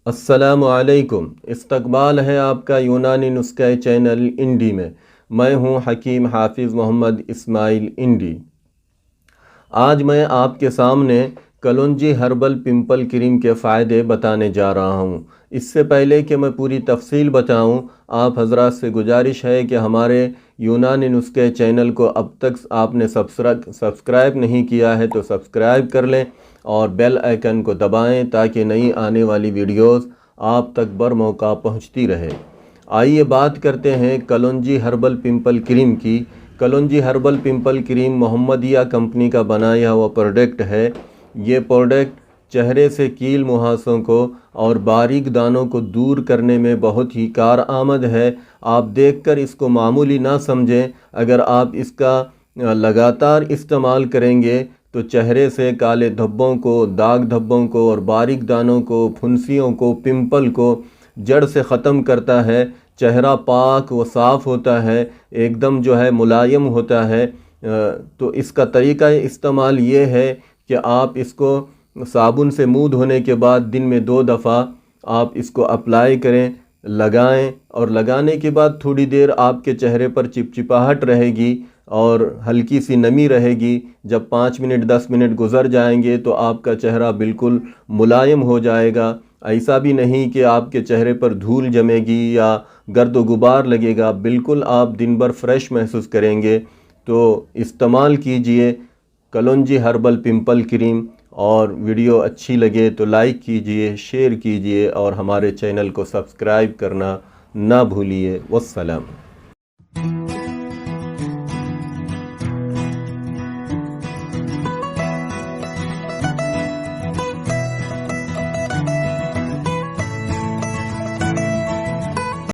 السلام علیکم۔ استقبال ہے آپ کا یونانی نسخہ چینل انڈی میں۔ میں ہوں حکیم حافظ محمد اسماعیل انڈی۔ آج میں آپ کے سامنے کلونجی ہربل پمپل کریم کے فائدے بتانے جا رہا ہوں۔ اس سے پہلے کہ میں پوری تفصیل بتاؤں، آپ حضرات سے گزارش ہے کہ ہمارے یونانی نسخے چینل کو اب تک آپ نے سبسکرائب نہیں کیا ہے تو سبسکرائب کر لیں اور بیل آئیکن کو دبائیں تاکہ نئی آنے والی ویڈیوز آپ تک موقع پہنچتی رہے۔ آئیے بات کرتے ہیں کلونجی ہربل پمپل کریم کی۔ کلونجی ہربل پمپل کریم محمدیہ کمپنی کا بنایا ہوا پروڈکٹ ہے۔ یہ پروڈکٹ چہرے سے کیل مہاسوں کو اور باریک دانوں کو دور کرنے میں بہت ہی کارآمد ہے۔ آپ دیکھ کر اس کو معمولی نہ سمجھیں۔ اگر آپ اس کا لگاتار استعمال کریں گے تو چہرے سے کالے دھبوں کو، داغ دھبوں کو اور باریک دانوں کو، پھنسیوں کو، پمپل کو جڑ سے ختم کرتا ہے۔ چہرہ پاک و صاف ہوتا ہے، ایک دم ملائم ہوتا ہے۔ تو اس کا طریقہ استعمال یہ ہے کہ آپ اس کو صابن سے منہ دھونے کے بعد دن میں 2 دفعہ آپ اس کو اپلائی کریں، لگائیں، اور لگانے کے بعد تھوڑی دیر آپ کے چہرے پر چپچپاہٹ رہے گی اور ہلکی سی نمی رہے گی۔ جب 5 منٹ 10 منٹ گزر جائیں گے تو آپ کا چہرہ بالکل ملائم ہو جائے گا۔ ایسا بھی نہیں کہ آپ کے چہرے پر دھول جمے گی یا گرد و غبار لگے گا، بالکل آپ دن بھر فریش محسوس کریں گے۔ تو استعمال کیجئے کلونجی ہربل پمپل کریم، اور ویڈیو اچھی لگے تو لائک کیجئے، شیئر کیجئے اور ہمارے چینل کو سبسکرائب کرنا نہ بھولیے۔ والسلام۔